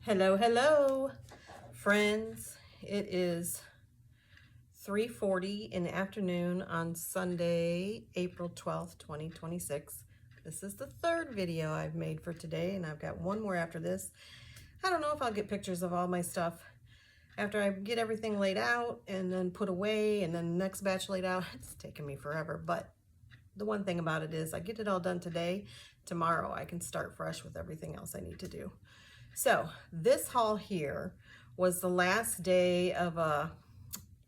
Hello, hello, friends. It is 3:40 in the afternoon on Sunday, April 12th, 2026. This is the third video I've made for today, and I've got one more after this. I don't know if I'll get pictures of all my stuff after I get everything laid out and then put away and then the next batch laid out. It's taking me forever, but the one thing about it is I get it all done today. Tomorrow I can start fresh with everything else I need to do. So this haul here was the last day of a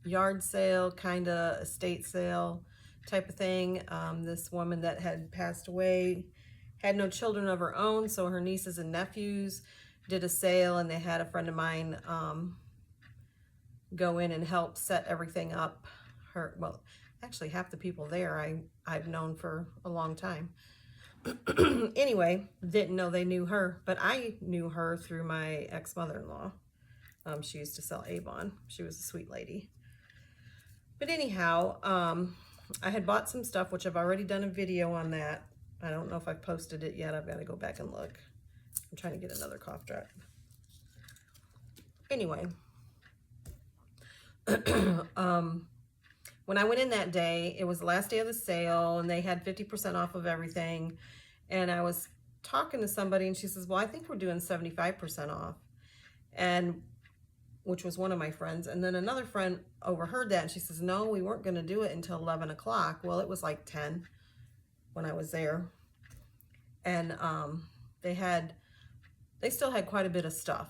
yard sale, kind of estate sale type of thing. This woman that had passed away had no children of her own, so her nieces and nephews did a sale, and they had a friend of mine go in and help set everything up. Well, actually half the people there I've known for a long time. Anyway, didn't know they knew her, but I knew her through my ex-mother-in-law. She used to sell Avon. She was a sweet lady. But anyhow, I had bought some stuff, which I've already done a video on that. I don't know if I've posted it yet. I've got to go back and look. I'm trying to get another cough drop. Anyway, when I went in that day, it was the last day of the sale, and they had 50% off of everything. And I was talking to somebody, and she says, well, I think we're doing 75% off, and which was one of my friends. And then another friend overheard that, and she says, no, we weren't going to do it until 11 o'clock. Well, it was like 10 when I was there. And they still had quite a bit of stuff.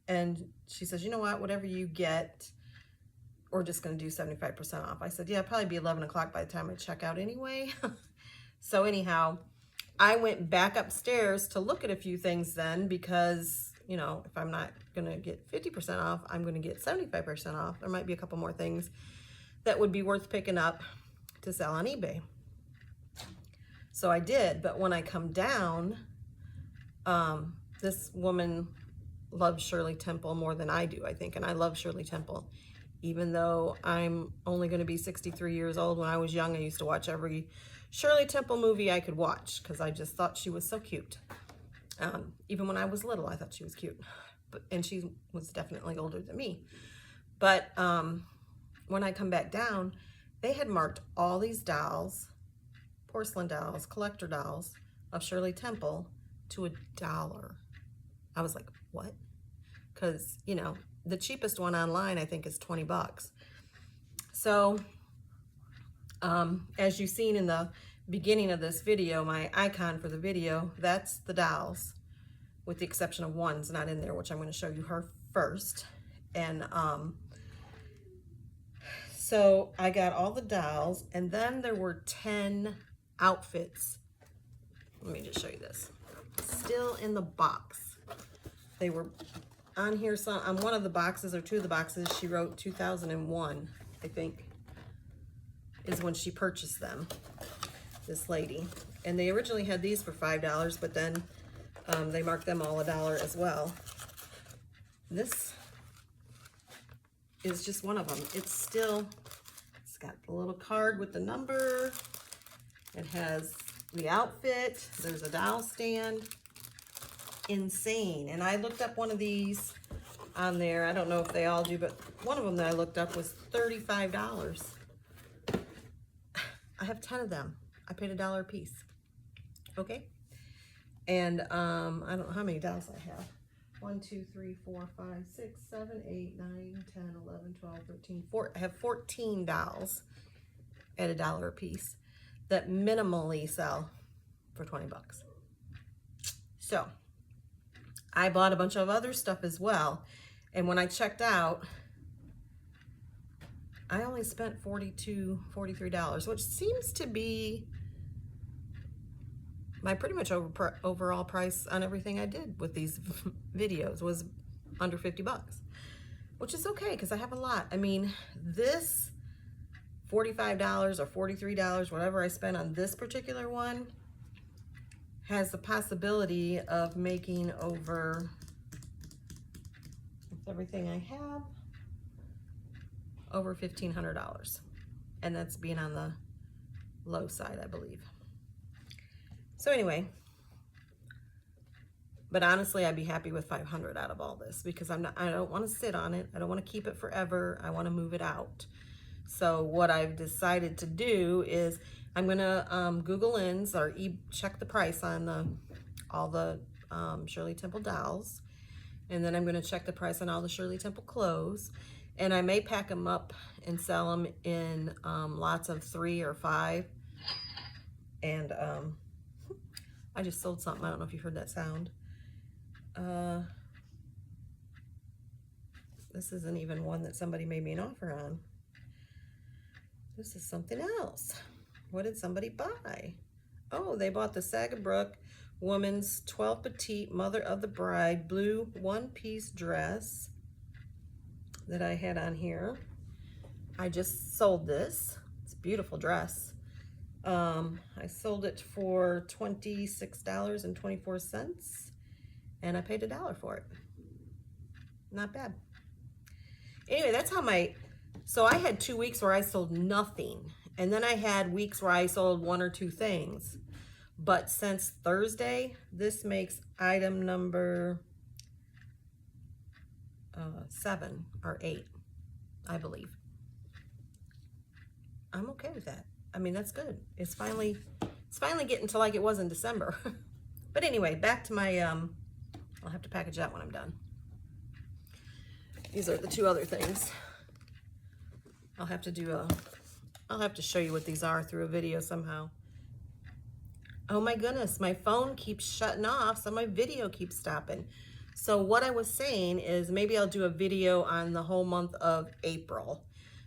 And she says, you know what, whatever you get, we're just going to do 75% off. I said, yeah, it'll probably be 11 o'clock by the time I check out anyway. So anyhow, I went back upstairs to look at a few things then, because, you know, if I'm not going to get 50% off, I'm going to get 75% off. There might be a couple more things that would be worth picking up to sell on eBay. So I did, but when I come down, this woman loves Shirley Temple more than I do, I think, and I love Shirley Temple. Even though I'm only going to be 63 years old, when I was young, I used to watch every Shirley Temple movie I could watch because I just thought she was so cute. Even when I was little, I thought she was cute. And she was definitely older than me. But when I come back down, they had marked all these dolls, porcelain dolls, collector dolls of Shirley Temple to $1. I was like, what? Because, you know, the cheapest one online, I think, is 20 bucks. So, as you've seen in the beginning of this video, my icon for the video, that's the dolls, with the exception of one's not in there, which I'm going to show you her first. And so I got all the dolls, and then there were 10 outfits. Let me just show you this. Still in the box. They were on here, on one of the boxes, or two of the boxes, she wrote 2001, I think, is when she purchased them, this lady. And they originally had these for $5, but then they marked them all $1 as well. This is just one of them. It's got the little card with the number. It has the outfit. There's a doll stand. Insane. And I looked up one of these on there. I don't know if they all do, but one of them that I looked up was $35. I have 10 of them. I paid $1 a piece. Okay. And I don't know how many dolls I have. 1, 2, 3, 4, 5, 6, 7, 8, 9, 10, 11, 12, 13, 14. I have 14 dolls at $1 a piece that minimally sell for 20 bucks. So I bought a bunch of other stuff as well. And when I checked out, I only spent $42, $43, which seems to be my pretty much overall price on everything I did with these videos, was under 50 bucks, which is okay because I have a lot. I mean, this $45 or $43, whatever I spent on this particular one, has the possibility of making over, with everything I have, over $1,500. And that's being on the low side, I believe. So anyway, But honestly, I'd be happy with 500 out of all this because I don't want to sit on it. I don't want to keep it forever. I want to move it out. So what I've decided to do is I'm going to Google Lens or check the price on all the Shirley Temple dolls. And then I'm going to check the price on all the Shirley Temple clothes. And I may pack them up and sell them in lots of 3 or 5. And I just sold something. I don't know if you heard that sound. This isn't even one that somebody made me an offer on. This is something else. What did somebody buy? Oh, they bought the Sagabrook Woman's 12 Petite Mother of the Bride blue one-piece dress that I had on here. I just sold this. It's a beautiful dress. I sold it for $26.24 and I paid $1 for it. Not bad. Anyway, that's how so I had 2 weeks where I sold nothing. And then I had weeks where I sold 1 or 2 things. But since Thursday, this makes item number 7 or 8, I believe. I'm okay with that. I mean, that's good. It's finally getting to like it was in December. But anyway, back to my, I'll have to package that when I'm done. These are the 2 other things. I'll have to show you what these are through a video somehow. Oh my goodness, my phone keeps shutting off, so my video keeps stopping. So what I was saying is maybe I'll do a video on the whole month of April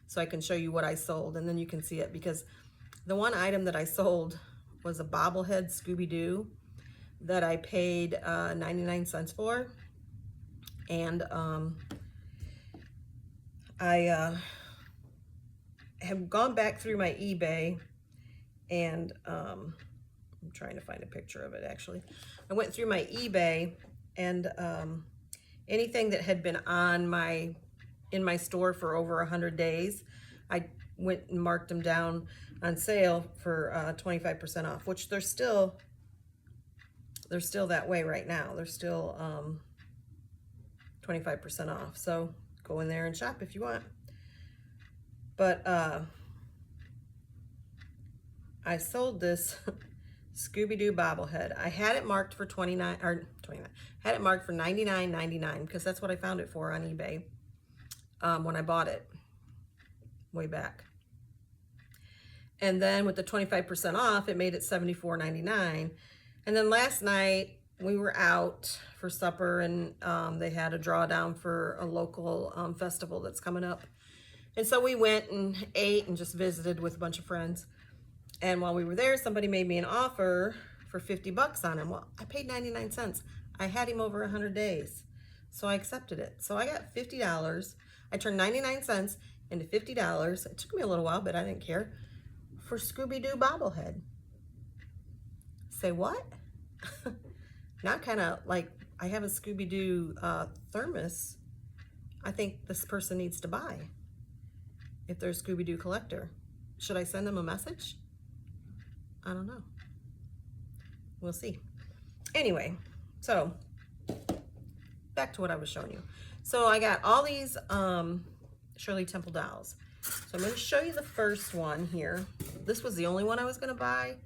so I can show you what I sold and then you can see it, because the one item that I sold was a bobblehead Scooby-Doo that I paid 99 cents for. And I have gone back through my eBay and I'm trying to find a picture of it actually. I went through my eBay and anything that had been on in my store for over 100 days, I went and marked them down on sale for 25% off, which they're still that way right now. They're still 25% off. So go in there and shop if you want. But I sold this Scooby-Doo bobblehead. I had it marked for had it marked for $99.99 because that's what I found it for on eBay when I bought it way back. And then with the 25% off, it made it $74.99. And then last night we were out for supper and they had a drawdown for a local festival that's coming up. And so we went and ate and just visited with a bunch of friends. And while we were there, somebody made me an offer for 50 bucks on him. Well, I paid 99 cents. I had him over 100 days. So I accepted it. So I got $50. I turned 99 cents into $50. It took me a little while, but I didn't care. For Scooby-Doo bobblehead. Say what? Now kind of like I have a Scooby-Doo thermos. I think this person needs to buy. If they're a Scooby-Doo collector. Should I send them a message? I don't know. We'll see. Anyway, so back to what I was showing you. So I got all these Shirley Temple dolls. So I'm going to show you the first one here. This was the only one I was going to buy.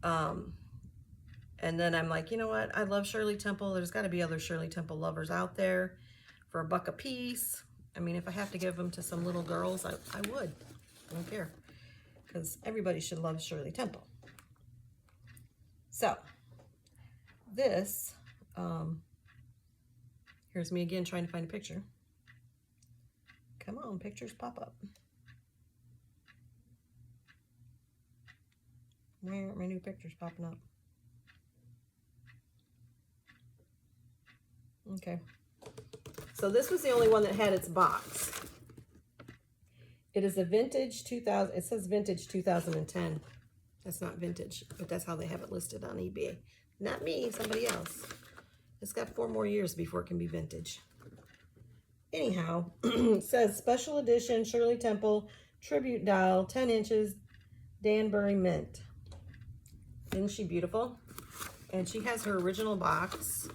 And then I'm like, you know what? I love Shirley Temple. There's got to be other Shirley Temple lovers out there for $1 a piece. I mean, if I have to give them to some little girls, I would. I don't care. Because everybody should love Shirley Temple. So, this, here's me again trying to find a picture. Come on, pictures pop up. Why aren't my new pictures popping up? Okay. So this was the only one that had its box. It is a vintage 2000, it says vintage 2010. That's not vintage, but that's how they have it listed on eBay. Not me, somebody else. It's got 4 more years before it can be vintage. Anyhow, it says special edition Shirley Temple tribute doll, 10 inches, Danbury mint. Isn't she beautiful? And she has her original box.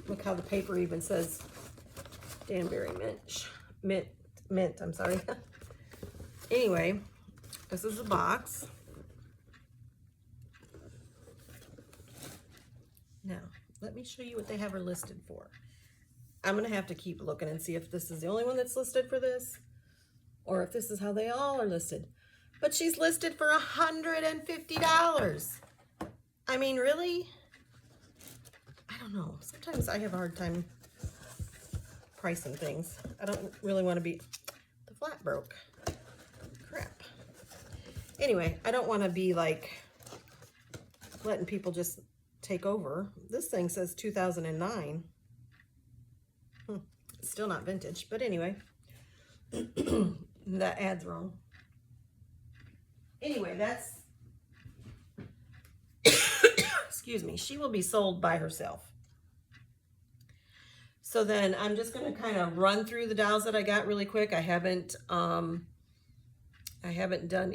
Look how the paper even says Danbury mint, I'm sorry. Anyway, this is the box. Now, let me show you what they have her listed for. I'm gonna have to keep looking and see if this is the only one that's listed for this, or if this is how they all are listed. But she's listed for $150. I mean, really? I don't know. Sometimes I have a hard time pricing things. I don't really want to be... The flat broke. Crap. Anyway, I don't want to be like letting people just take over. This thing says 2009. It's still not vintage, but anyway. That ad's wrong. Anyway, that's... Excuse me. She will be sold by herself. So then I'm just going to kind of run through the dolls that I got really quick. I haven't done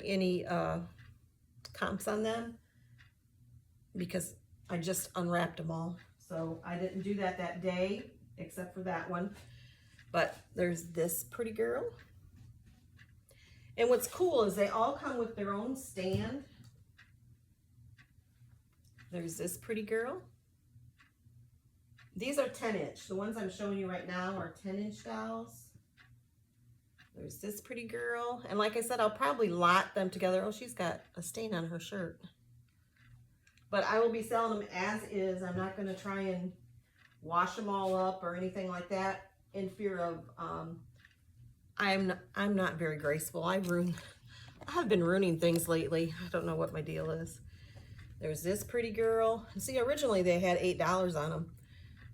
any comps on them because I just unwrapped them all. So I didn't do that day except for that one. But there's this pretty girl. And what's cool is they all come with their own stand. There's this pretty girl. These are 10-inch. The ones I'm showing you right now are 10-inch dolls. There's this pretty girl. And like I said, I'll probably lot them together. Oh, she's got a stain on her shirt. But I will be selling them as is. I'm not going to try and wash them all up or anything like that in fear of... I'm not very graceful. I've been ruining things lately. I don't know what my deal is. There's this pretty girl. See, originally they had $8 on them.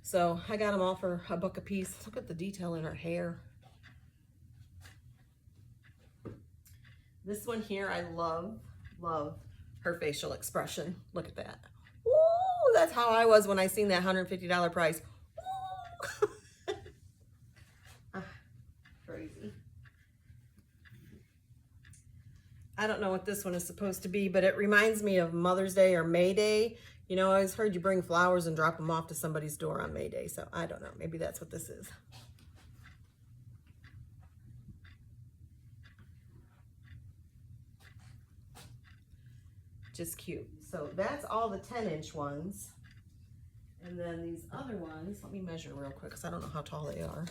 So I got them all for $1 a piece. Look at the detail in her hair. This one here, I love her facial expression. Look at that. Ooh, that's how I was when I seen that $150 price. Crazy. I don't know what this one is supposed to be, but it reminds me of Mother's Day or May Day. You know, I always heard you bring flowers and drop them off to somebody's door on May Day, so I don't know. Maybe that's what this is. Just cute. So that's all the 10-inch ones. And then these other ones, let me measure real quick because I don't know how tall they are.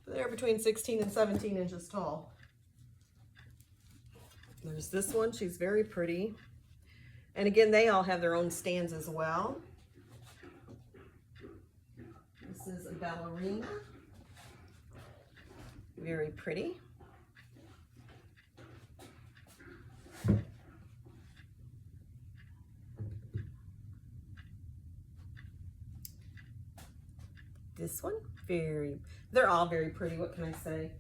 They're between 16 and 17 inches tall. There's this one. She's very pretty. And again, they all have their own stands as well. This is a ballerina. Very pretty. This one, they're all very pretty. What can I say?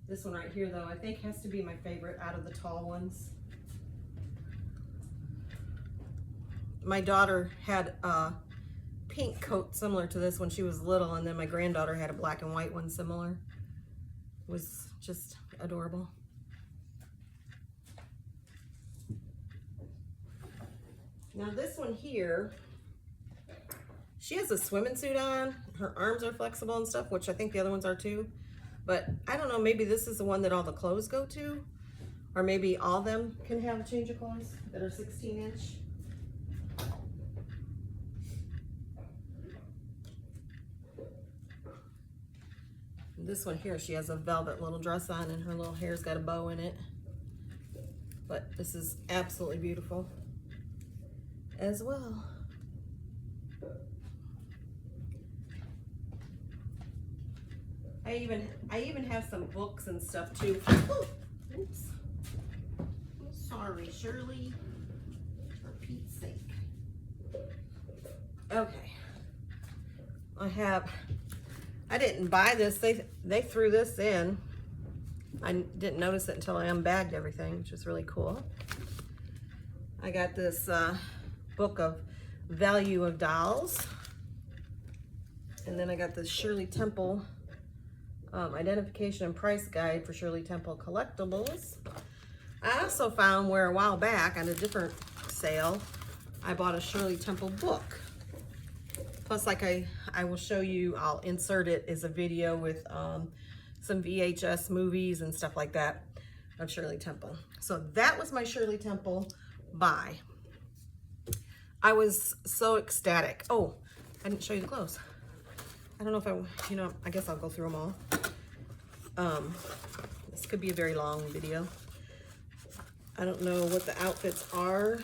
This one right here, though, I think has to be my favorite out of the tall ones. My daughter had a pink coat similar to this when she was little, and then my granddaughter had a black and white one similar. It was just adorable. Now this one here, she has a swimming suit on. Her arms are flexible and stuff, which I think the other ones are too. But I don't know, maybe this is the one that all the clothes go to. Or maybe all of them can have a change of clothes that are 16-inch. This one here, she has a velvet little dress on and her little hair's got a bow in it. But this is absolutely beautiful as well. I even have some books and stuff too. Oh, oops. I'm sorry, Shirley. For Pete's sake. Okay. I didn't buy this. They threw this in. I didn't notice it until I unbagged everything, which is really cool. I got this book of Value of Dolls. And then I got this Shirley Temple Identification and Price Guide for Shirley Temple Collectibles. I also found where a while back on a different sale, I bought a Shirley Temple book. Plus, like I will show you, I'll insert it as a video with some VHS movies and stuff like that of Shirley Temple. So that was my Shirley Temple buy. I was so ecstatic. Oh, I didn't show you the clothes. I don't know if I guess I'll go through them all. This could be a very long video. I don't know what the outfits are.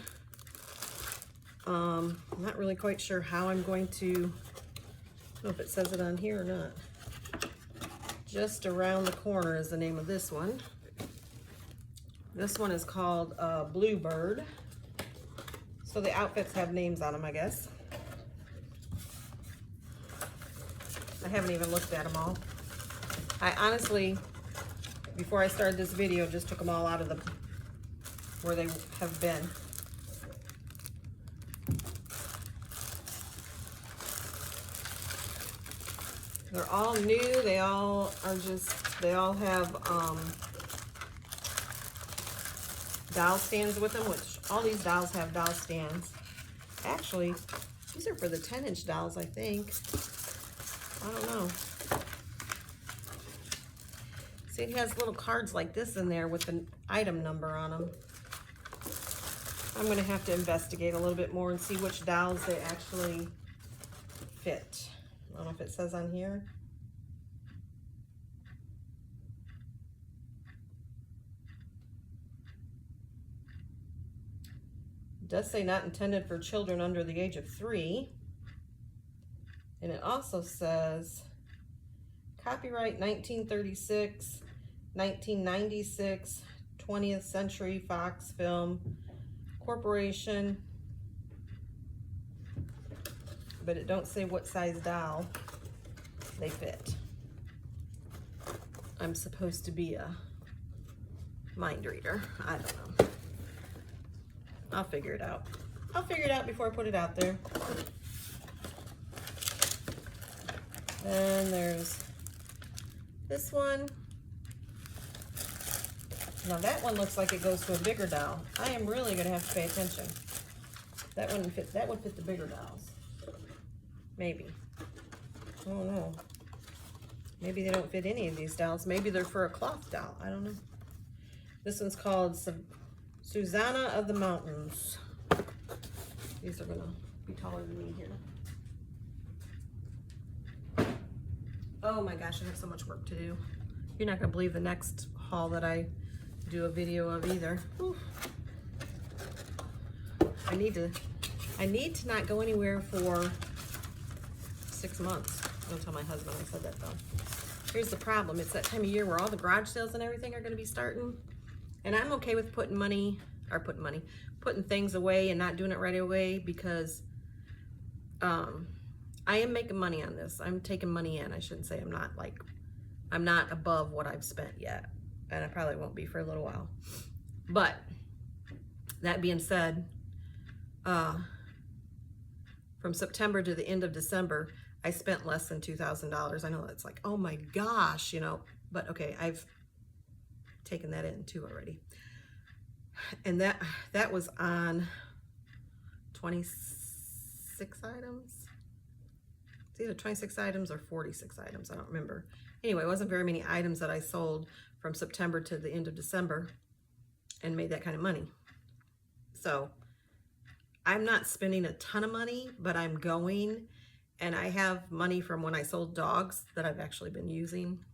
I'm not really quite sure how I'm going to, I don't know if it says it on here or not. Just Around the Corner is the name of this one. This one is called Bluebird. So the outfits have names on them, I guess. I haven't even looked at them all. I honestly, before I started this video, just took them all out of the where they have been. They're all new. They all have dowel stands with them, which all these dowels have dowel stands. Actually, these are for the 10-inch dowels, I think. I don't know. See, it has little cards like this in there with an item number on them. I'm going to have to investigate a little bit more and see which dowels they actually fit. I don't know if it says on here. It does say not intended for children under the age of 3. And it also says copyright 1936, 1996, 20th Century Fox Film Corporation. But it don't say what size dowel they fit. I'm supposed to be a mind reader. I don't know. I'll figure it out. I'll figure it out before I put it out there. Then there's this one. Now that one looks like it goes to a bigger dowel. I am really gonna have to pay attention. That one would fit the bigger dowels. Maybe. I don't know. Maybe they don't fit any of these dowels. Maybe they're for a cloth dowel. I don't know. This one's called Susanna of the Mountains. These are gonna be taller than me here. Oh my gosh, I have so much work to do. You're not gonna believe the next haul that I do a video of either. Whew. I need to not go anywhere for 6 months. Don't tell my husband I said that though. Here's the problem. It's that time of year where all the garage sales and everything are gonna be starting. And I'm okay with putting things away and not doing it right away because I am making money on this. I'm taking money in. I shouldn't say I'm not above what I've spent yet. And I probably won't be for a little while. But that being said, from September to the end of December, I spent less than $2,000. I know that's like, oh my gosh, but okay, I've taken that in too already. And that was on 26 items. It's either 26 items or 46 items. I don't remember. Anyway, it wasn't very many items that I sold from September to the end of December and made that kind of money. So I'm not spending a ton of money, but I'm going, and I have money from when I sold dogs that I've actually been using.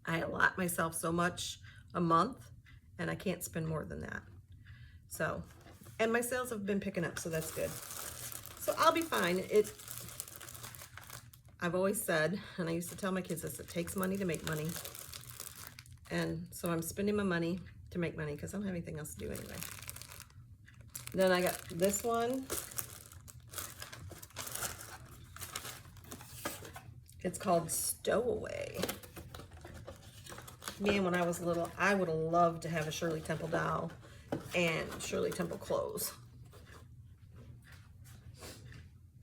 I allot myself so much a month, and I can't spend more than that. So, and my sales have been picking up, so that's good. So I'll be fine. I've always said, and I used to tell my kids this, it takes money to make money. And so I'm spending my money to make money because I don't have anything else to do anyway. Then I got this one. It's called Stowaway. Man, when I was little, I would have loved to have a Shirley Temple doll and Shirley Temple clothes.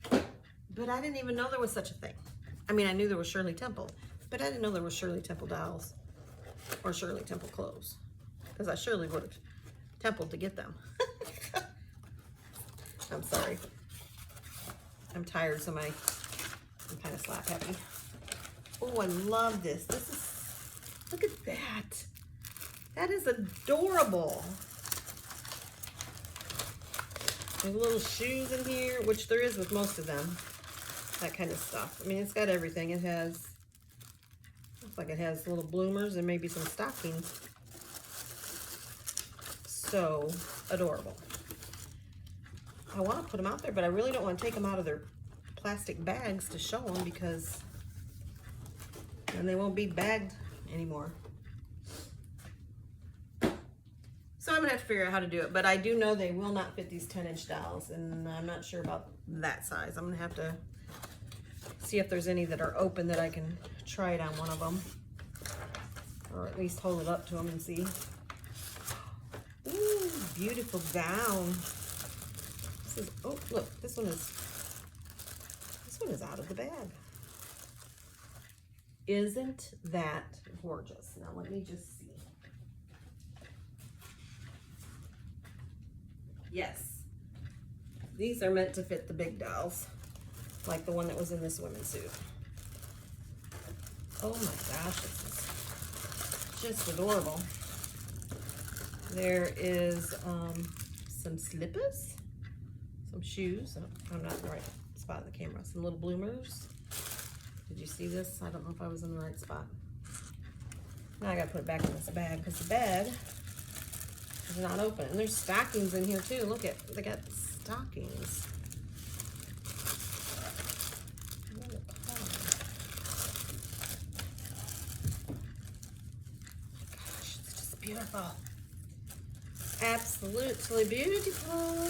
But I didn't even know there was such a thing. I mean, I knew there was Shirley Temple, but I didn't know there was Shirley Temple dolls or Shirley Temple clothes. Because I surely would have Temple to get them. I'm sorry. I'm tired, so I'm kind of slap happy. Oh, I love this. This is, look at that. That is adorable. There's little shoes in here, which there is with most of them. That kind of stuff. I mean, it's got everything. It has, looks like it has little bloomers and maybe some stockings. So adorable. I want to put them out there, but I really don't want to take them out of their plastic bags to show them, because then they won't be bagged anymore. So I'm gonna have to figure out how to do it, but I do know they will not fit these 10-inch dolls, and I'm not sure about that size. I'm gonna have to see if there's any that are open that I can try it on one of them, or at least hold it up to them and see. Ooh, beautiful gown. This is, oh look, this one is out of the bag. Isn't that gorgeous? Now let me just see. Yes, these are meant to fit the big dolls, like the one that was in this women's suit. Oh my gosh, this is just adorable. There is some slippers, some shoes. I'm not in the right spot in the camera. Some little bloomers. Did you see this? I don't know if I was in the right spot. Now I gotta put it back in this bag, because the bag is not open. And there's stockings in here too. Look at, they got stockings. Gosh, it's just beautiful. Absolutely beautiful.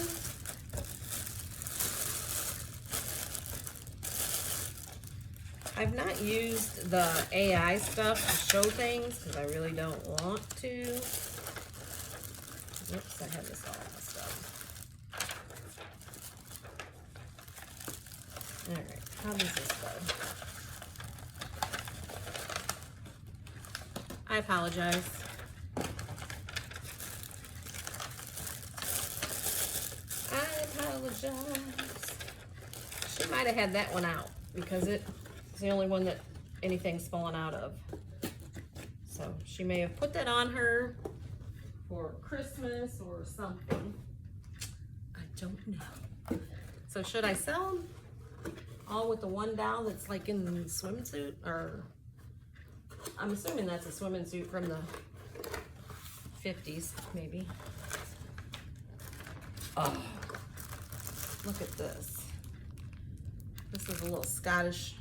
I've not used the AI stuff to show things because I really don't want to. Oops, I had this all messed up. All right, how does this go? I apologize. I apologize. She might have had that one out because it's the only one that anything's fallen out of. So she may have put that on her for Christmas or something. I don't know. So should I sell them all with the one doll that's like in the swimsuit? Or I'm assuming that's a swimming suit from the 50s, maybe. Oh, look at this. This is a little Scottish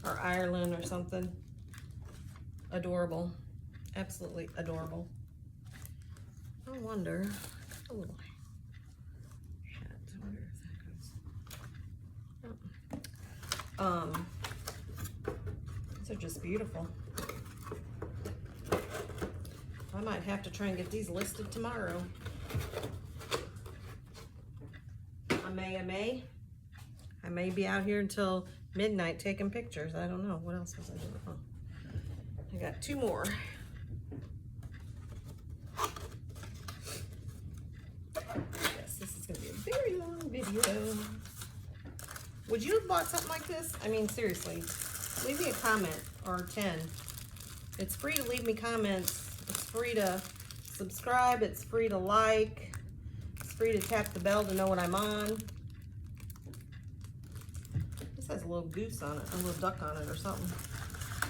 or Ireland or something. Adorable. Absolutely adorable. I wonder, a little hat. I wonder if that goes. These are just beautiful. I might have to try and get these listed tomorrow. I may be out here until midnight taking pictures. I don't know. What else was I doing? Oh, I got two more. Yes, this is going to be a very long video. Would you have bought something like this? I mean, seriously, leave me a comment or 10. It's free to leave me comments. It's free to subscribe. It's free to like. It's free to tap the bell to know when I'm on. Has a little goose on it, a little duck on it or something.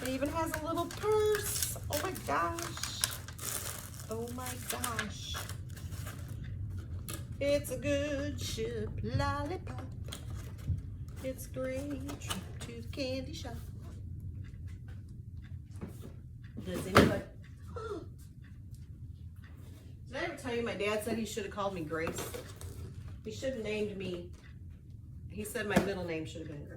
It even has a little purse. Oh my gosh. Oh my gosh. It's a good ship lollipop. It's a great trip to the candy shop. Does anybody... Did I ever tell you my dad said he should have called me Grace? He should have named me... He said my middle name should have been Grace.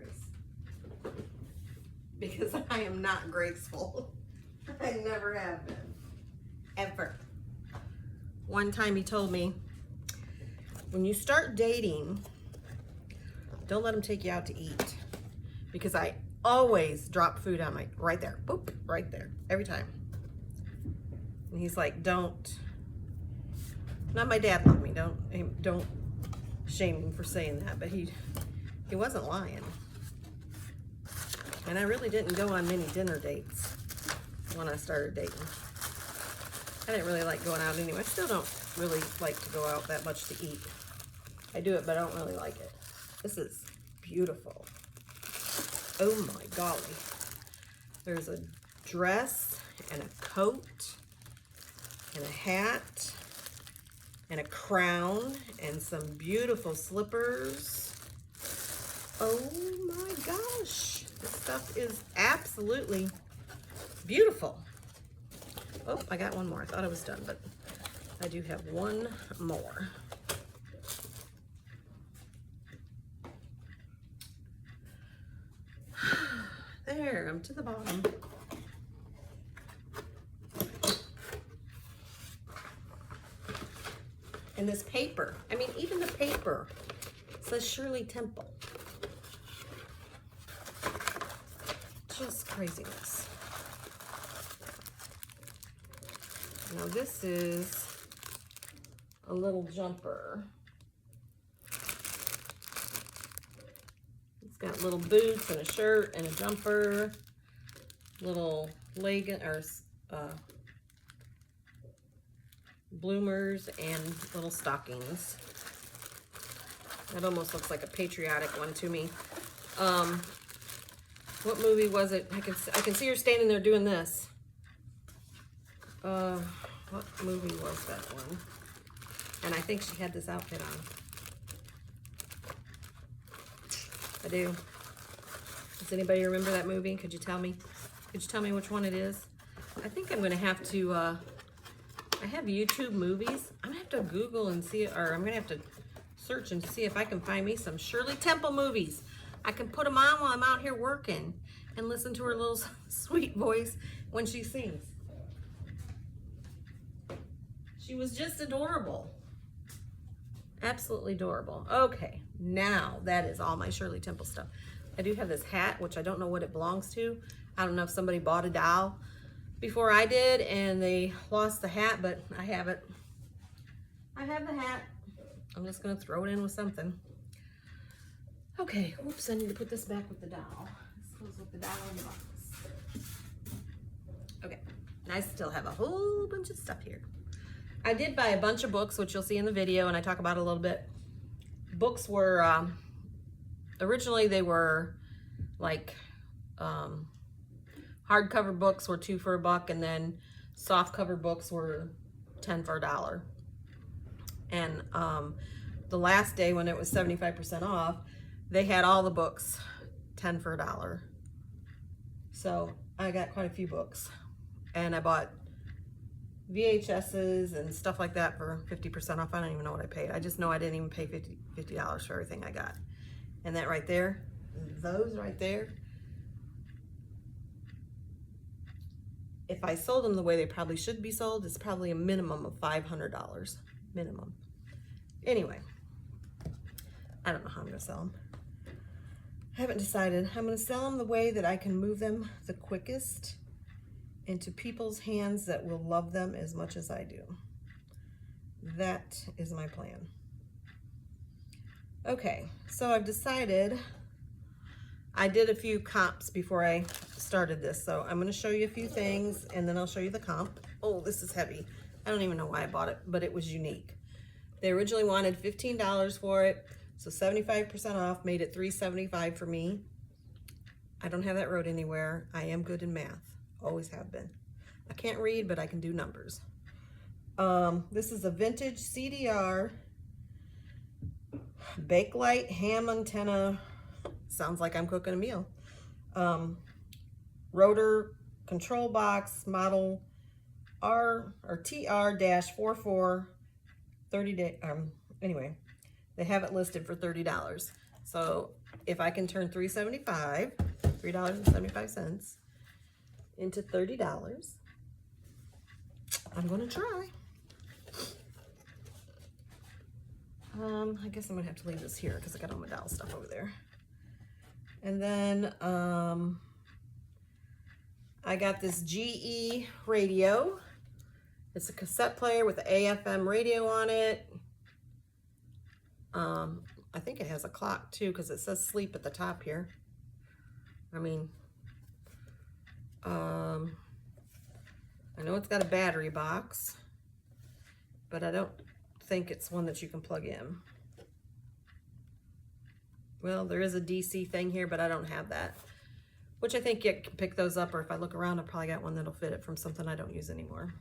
Because I am not graceful. I never have been. Ever. One time he told me, when you start dating, don't let them take you out to eat. Because I always drop food on my, right there. Boop, right there. Every time. And he's like, don't Not my dad loved me. Don't shame him for saying that, but he wasn't lying. And I really didn't go on many dinner dates when I started dating. I didn't really like going out anyway. I still don't really like to go out that much to eat. I do it, but I don't really like it. This is beautiful. Oh my golly. There's a dress and a coat and a hat and a crown and some beautiful slippers. Oh my gosh. This stuff is absolutely beautiful. Oh, I got one more. I thought I was done, but I do have one more. There, I'm to the bottom. And this paper, I mean, even the paper says Shirley Temple. Just craziness. Now this is a little jumper. It's got little boots and a shirt and a jumper, little legging or bloomers and little stockings. That almost looks like a patriotic one to me. What movie was it? I can see her standing there doing this. What movie was that one? And I think she had this outfit on. I do. Does anybody remember that movie? Could you tell me? Could you tell me which one it is? I think I'm going to have to, I have YouTube movies. I'm going to have to Google and see, or I'm going to have to search and see if I can find me some Shirley Temple movies. I can put them on while I'm out here working and listen to her little sweet voice when she sings. She was just adorable. Absolutely adorable. Okay, now that is all my Shirley Temple stuff. I do have this hat, which I don't know what it belongs to. I don't know if somebody bought a doll before I did and they lost the hat, but I have it. I have the hat. I'm just gonna throw it in with something. Okay, oops, I need to put this back with the doll. This goes with the doll in the box. Okay, and I still have a whole bunch of stuff here. I did buy a bunch of books, which you'll see in the video, and I talk about it a little bit. Books were, originally they were like, hardcover books were $2 for $1, and then soft cover books were 10 for $1. And the last day when it was 75% off, they had all the books 10 for $1. So I got quite a few books, and I bought VHSs and stuff like that for 50% off. I don't even know what I paid. I just know I didn't even pay $50 for everything I got. And that right there, those right there, if I sold them the way they probably should be sold, it's probably a minimum of $500, minimum. Anyway, I don't know how I'm gonna sell them. I haven't decided. I'm gonna sell them the way that I can move them the quickest into people's hands that will love them as much as I do. That is my plan. Okay, so I've decided, I did a few comps before I started this, so I'm gonna show you a few things and then I'll show you the comp. Oh, this is heavy. I don't even know why I bought it, but it was unique. They originally wanted $15 for it, so 75% off made it $3.75 for me. I don't have that wrote anywhere. I am good in math. Always have been. I can't read, but I can do numbers. This is a vintage CDR Bakelite ham antenna. Sounds like I'm cooking a meal. Rotor control box model R or TR-44 30 day. Anyway, they have it listed for $30. So if I can turn $3.75 into $30, I'm gonna try. I guess I'm gonna have to leave this here because I got all my doll stuff over there. And then I got this GE radio, It's a cassette player with the AM/FM radio on it. I think it has a clock too, because it says sleep at the top here. I mean, I know it's got a battery box, but I don't think it's one that you can plug in. Well, there is a DC thing here, but I don't have that, which I think you can pick those up, or if I look around, I probably got one that'll fit it from something I don't use anymore.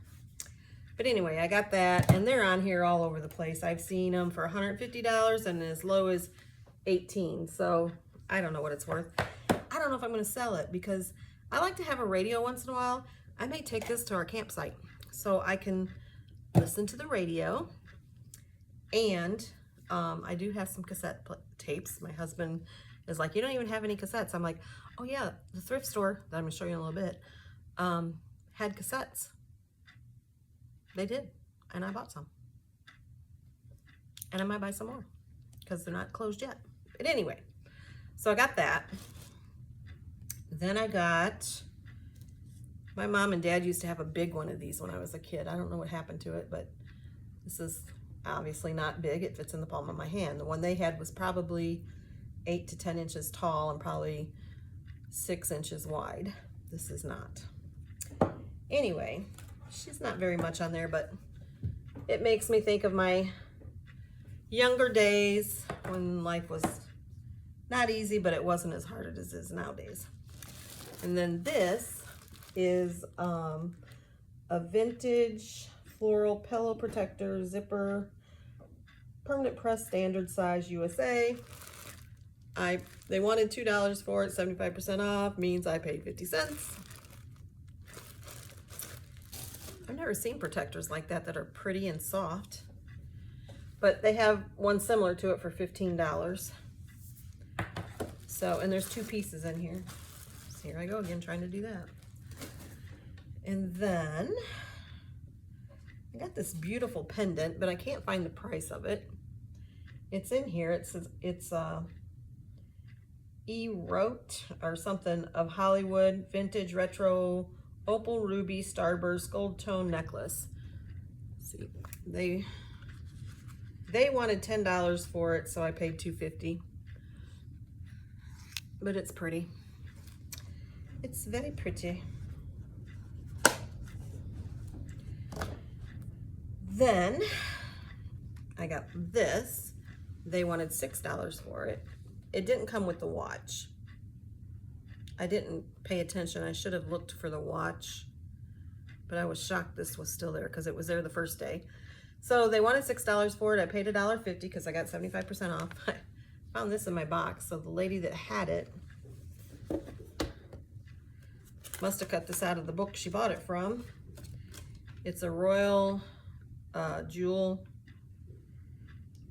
But anyway, I got that, and they're on here all over the place. I've seen them for $150 and as low as $18, so I don't know what it's worth. I don't know if I'm going to sell it, because I like to have a radio once in a while. I may take this to our campsite so I can listen to the radio, and I do have some cassette tapes. My husband is like, you don't even have any cassettes. I'm like, oh yeah, the thrift store that I'm going to show you in a little bit had cassettes. They did, and I bought some. And I might buy some more, because they're not closed yet. But anyway, so I got that. Then I got, my mom and dad used to have a big one of these when I was a kid. I don't know what happened to it, but this is obviously not big. It fits in the palm of my hand. The one they had was probably 8 to 10 inches tall and probably 6 inches wide. This is not. Anyway, she's not very much on there, but it makes me think of my younger days when life was not easy, but it wasn't as hard as it is nowadays. And then this is a vintage floral pillow protector zipper, permanent press, standard size, USA. They wanted $2 for it, 75% off, means I paid 50 cents. I've never seen protectors like that are pretty and soft, but they have one similar to it for $15. So, and there's 2 pieces in here. So here I go again, trying to do that. And then I got this beautiful pendant, but I can't find the price of it. It's in here. It says it's E-Wrote or something of Hollywood vintage retro opal ruby starburst gold tone necklace. Let's see, they wanted $10 for it, so I paid $2.50. But it's pretty. It's very pretty. Then I got this. They wanted $6 for it. It didn't come with the watch. I didn't pay attention. I should have looked for the watch, but I was shocked this was still there because it was there the first day. So they wanted $6 for it. I paid $1.50 because I got 75% off. I found this in my box. So the lady that had it must have cut this out of the book she bought it from. It's a Royal Jewel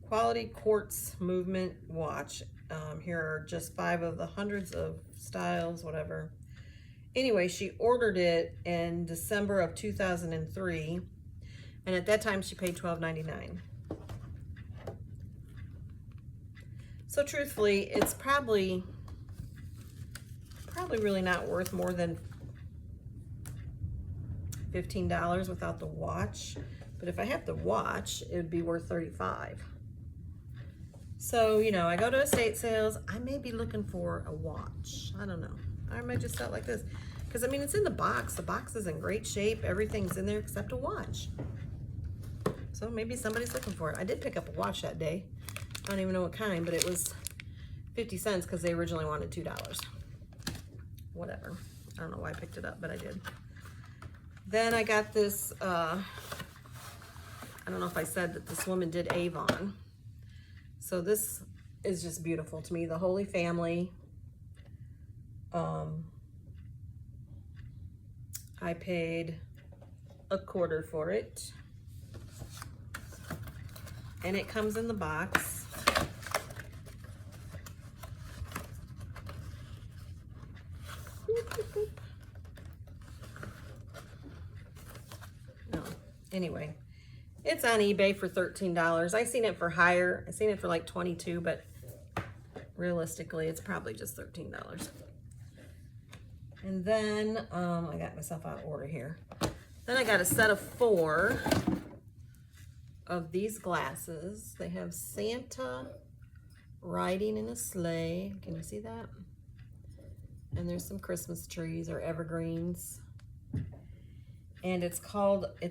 Quality Quartz Movement watch. Here are just 5 of the hundreds of styles, whatever. Anyway, she ordered it in December of 2003, and at that time she paid $12.99. So truthfully, it's probably really not worth more than $15 without the watch. But if I have the watch, it would be worth $35. So, you know, I go to estate sales. I may be looking for a watch. I don't know. I might just sell it like this. Because, I mean, it's in the box. The box is in great shape. Everything's in there except a watch. So maybe somebody's looking for it. I did pick up a watch that day. I don't even know what kind, but it was 50 cents because they originally wanted $2. Whatever. I don't know why I picked it up, but I did. Then I got this, I don't know if I said that this woman did Avon. So this is just beautiful to me. The Holy Family. I paid $0.25 for it. And it comes in the box. No. Anyway, it's on eBay for $13. I seen it for higher. I seen it for like $22, but realistically, it's probably just $13. And then I got myself out of order here. Then I got a set of 4 of these glasses. They have Santa riding in a sleigh. Can you see that? And there's some Christmas trees or evergreens. And it's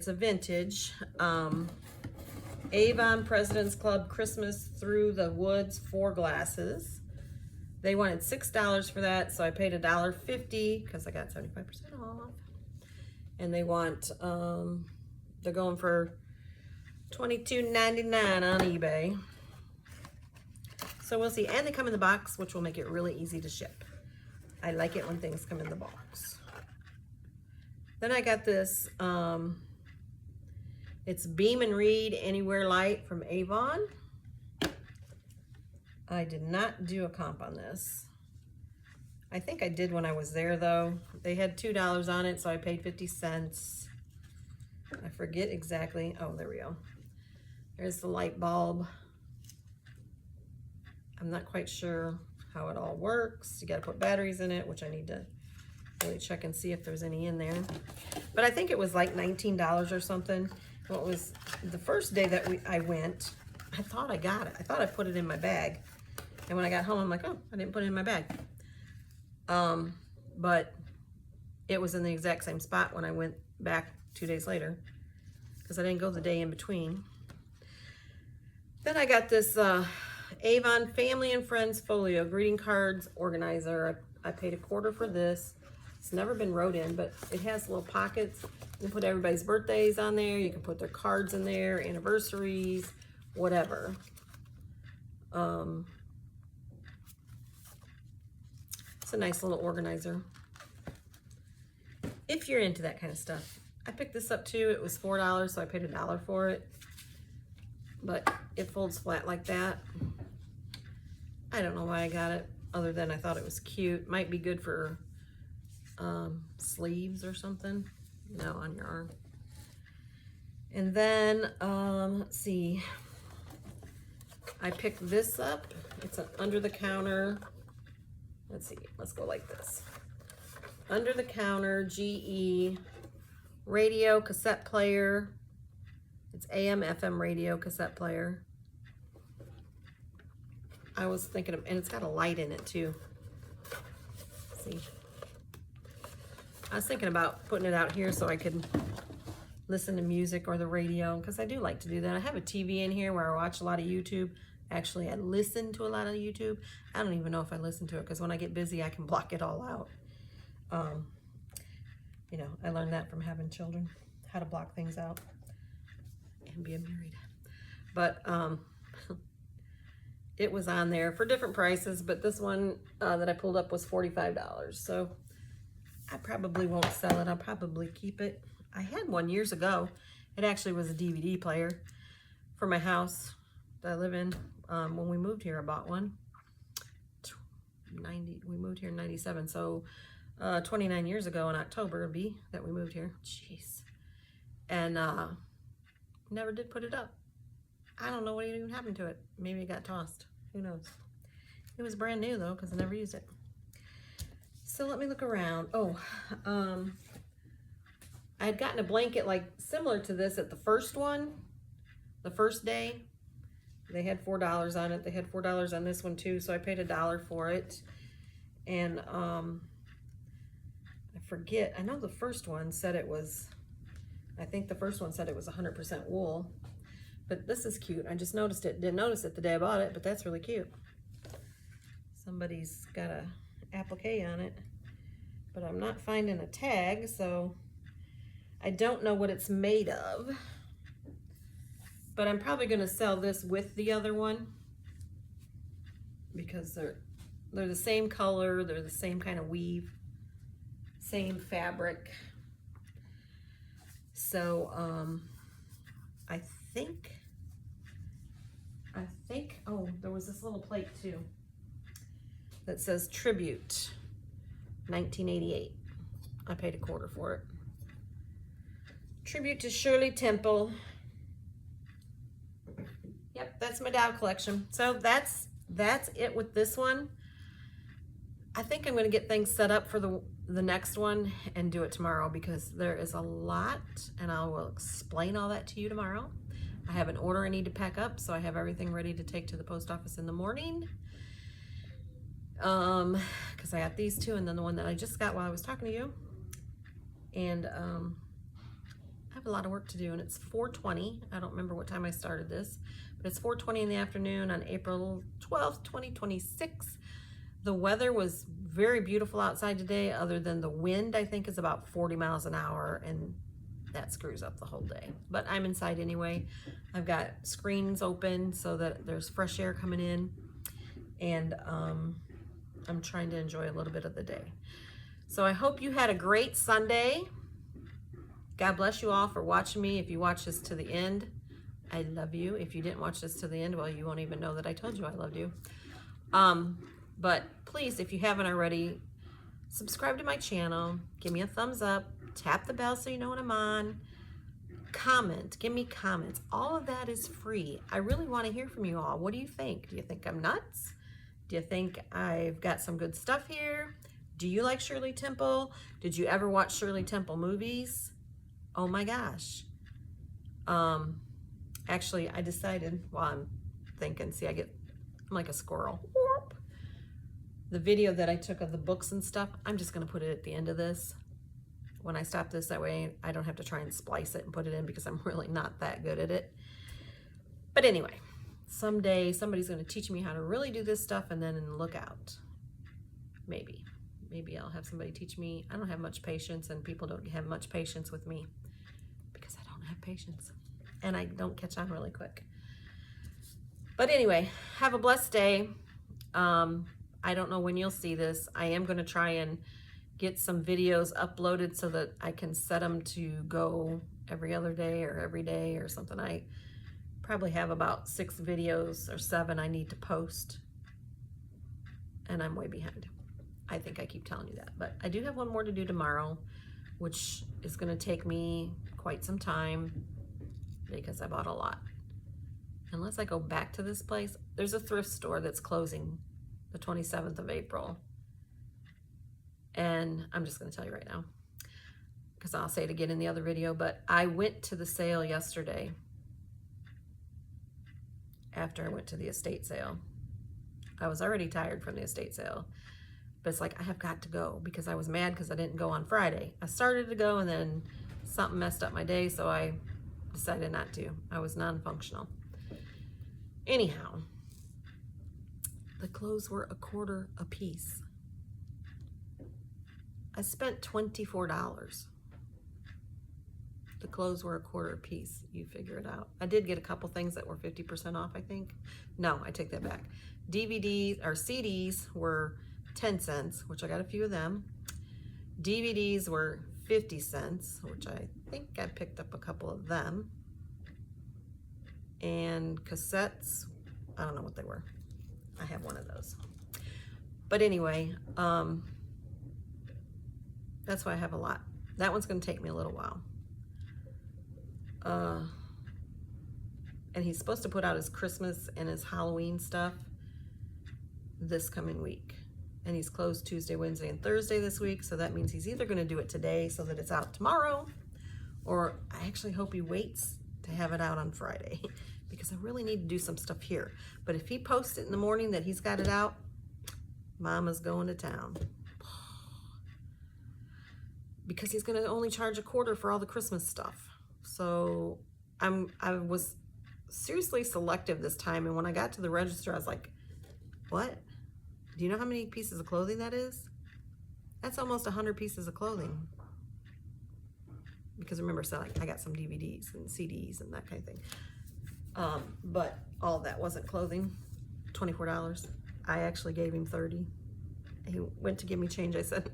a vintage Avon President's Club Christmas Through the Woods 4 glasses. They wanted $6 for that, so I paid $1.50 because I got 75% off. And they want, they're going for $22.99 on eBay. So we'll see. And they come in the box, which will make it really easy to ship. I like it when things come in the box. Then I got this, it's Beam and Read Anywhere Light from Avon. I did not do a comp on this. I think I did when I was there though. They had $2 on it, so I paid 50 cents. I forget exactly. Oh, there we go. There's the light bulb. I'm not quite sure how it all works. You gotta put batteries in it, which I need to really check and see if there's any in there. But I think it was like $19 or something. Well, it was the first day that I went, I thought I got it. I thought I put it in my bag. And when I got home, I'm like, oh, I didn't put it in my bag. But it was in the exact same spot when I went back 2 days later, because I didn't go the day in between. Then I got this Avon Family and Friends Folio Greeting Cards Organizer. I paid $1/4 for this. It's never been wrote in, but it has little pockets. You can put everybody's birthdays on there. You can put their cards in there, anniversaries, whatever. It's a nice little organizer. If you're into that kind of stuff. I picked this up too. It was $4, so I paid $1 for it. But it folds flat like that. I don't know why I got it, other than I thought it was cute. Might be good for sleeves or something, you know, on your arm. And then, let's see. I picked this up. It's an under-the-counter. Let's see. Let's go like this. Under-the-counter GE radio cassette player. It's AM, FM radio cassette player. I was thinking of, and it's got a light in it too. Let's see. I was thinking about putting it out here so I could listen to music or the radio, because I do like to do that. I have a TV in here where I watch a lot of YouTube. Actually, I listen to a lot of YouTube. I don't even know if I listen to it, because when I get busy, I can block it all out. You know, I learned that from having children, how to block things out and being married. But it was on there for different prices, but this one that I pulled up was $45. So I probably won't sell it. I'll probably keep it. I had one years ago. It actually was a DVD player for my house that I live in. When we moved here, I bought one. We moved here in 97, so 29 years ago in October it'd be that we moved here. Jeez. And never did put it up. I don't know what even happened to it. Maybe it got tossed. Who knows? It was brand new though, because I never used it. So let me look around. Oh, I had gotten a blanket like similar to this at the first one, the first day. They had $4 on it. They had $4 on this one too, so I paid $1 for it. And I forget, I know the first one said it was, I think the first one said it was 100% wool. But this is cute. I just noticed it. Didn't notice it the day I bought it, but that's really cute. Somebody's got a applique on it, but I'm not finding a tag, so I don't know what it's made of. But I'm probably going to sell this with the other one, because they're the same color, they're the same kind of weave, same fabric. So I think, oh, there was this little plate too that says Tribute 1988. I paid $1/4 for it. Tribute to Shirley Temple. Yep, that's my Dow collection. So that's it with this one. I think I'm going to get things set up for the next one and do it tomorrow, because there is a lot, and I will explain all that to you tomorrow. I have an order I need to pack up, so I have everything ready to take to the post office in the morning. Because I got these two, and then the one that I just got while I was talking to you. And I have a lot of work to do, and it's 4:20. I don't remember what time I started this, but it's 4:20 in the afternoon on April 12th, 2026. The weather was very beautiful outside today, other than the wind, I think, is about 40 miles an hour, and that screws up the whole day. But I'm inside anyway. I've got screens open so that there's fresh air coming in, and I'm trying to enjoy a little bit of the day. So I hope you had a great Sunday. God bless you all for watching me. If you watch this to the end, I love you. If you didn't watch this to the end, well, you won't even know that I told you I loved you. But please, if you haven't already, subscribe to my channel, give me a thumbs up, tap the bell so you know when I'm on, comment, give me comments. All of that is free. I really want to hear from you all. What do you think? Do you think I'm nuts? Do you think I've got some good stuff here? Do you like Shirley Temple? Did you ever watch Shirley Temple movies? Oh my gosh. Actually, I decided while I'm thinking, see, I'm like a squirrel. The video that I took of the books and stuff, I'm just going to put it at the end of this. When I stop this, that way I don't have to try and splice it and put it in, because I'm really not that good at it. But anyway, someday somebody's going to teach me how to really do this stuff, and then look out. Maybe I'll have somebody teach me. I don't have much patience, and people don't have much patience with me because I don't have patience, and I don't catch on really quick. But anyway, have a blessed day. I don't know when you'll see this. I am going to try and get some videos uploaded so that I can set them to go every other day or every day or something. I probably have about 6 videos or 7 I need to post, and I'm way behind. I think I keep telling you that, but I do have one more to do tomorrow, which is going to take me quite some time because I bought a lot. Unless I go back to this place, there's a thrift store that's closing the 27th of April. And I'm just going to tell you right now, because I'll say it again in the other video, but I went to the sale yesterday after I went to the estate sale. I was already tired from the estate sale, but it's like I have got to go, because I was mad because I didn't go on Friday. I started to go, and then something messed up my day, so I decided not to. I was non-functional. Anyhow, the clothes were $1/4 a piece. I spent $24. The clothes were $1/4 a piece. You figure it out. I did get a couple things that were 50% off, I think. No, I take that back. DVDs or CDs were 10 cents, which I got a few of them. DVDs were 50 cents, which I think I picked up a couple of them. And cassettes, I don't know what they were. I have one of those. But anyway, that's why I have a lot. That one's going to take me a little while. And he's supposed to put out his Christmas and his Halloween stuff this coming week. And he's closed Tuesday, Wednesday, and Thursday this week. So that means he's either going to do it today so that it's out tomorrow, or I actually hope he waits to have it out on Friday, because I really need to do some stuff here. But if he posts it in the morning that he's got it out, Mama's going to town. Because he's going to only charge $1/4 for all the Christmas stuff. So I was seriously selective this time, and when I got to the register, I was like, what? Do you know how many pieces of clothing that is? That's almost 100 pieces of clothing. Because remember, so I got some DVDs and CDs and that kind of thing. But all of that wasn't clothing. $24. I actually gave him $30. He went to give me change. I said,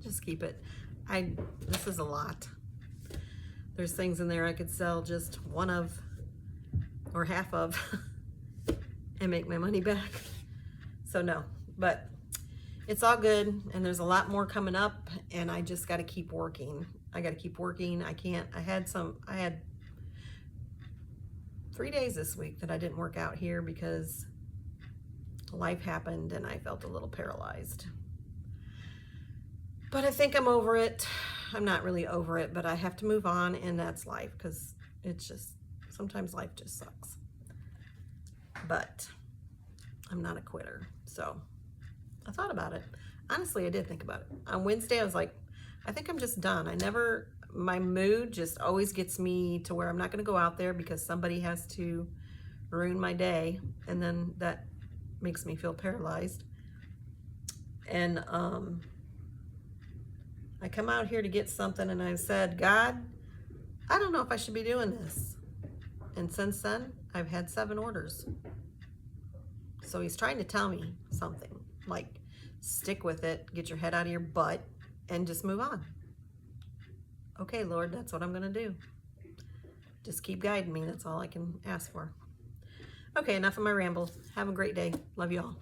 just keep it. This is a lot. There's things in there I could sell just one of or half of and make my money back. So no, but it's all good, and there's a lot more coming up, and I just got to keep working. I got to keep working. I had 3 days this week that I didn't work out here because life happened and I felt a little paralyzed. But I think I'm over it. I'm not really over it, but I have to move on, and that's life, because it's just, sometimes life just sucks. But I'm not a quitter, so I thought about it. Honestly, I did think about it. On Wednesday, I was like, I think I'm just done. My mood just always gets me to where I'm not going to go out there because somebody has to ruin my day, and then that makes me feel paralyzed. And I come out here to get something, and I said, God, I don't know if I should be doing this. And since then, I've had 7 orders. So he's trying to tell me something, like, stick with it, get your head out of your butt, and just move on. Okay, Lord, that's what I'm going to do. Just keep guiding me. That's all I can ask for. Okay, enough of my ramble. Have a great day. Love you all.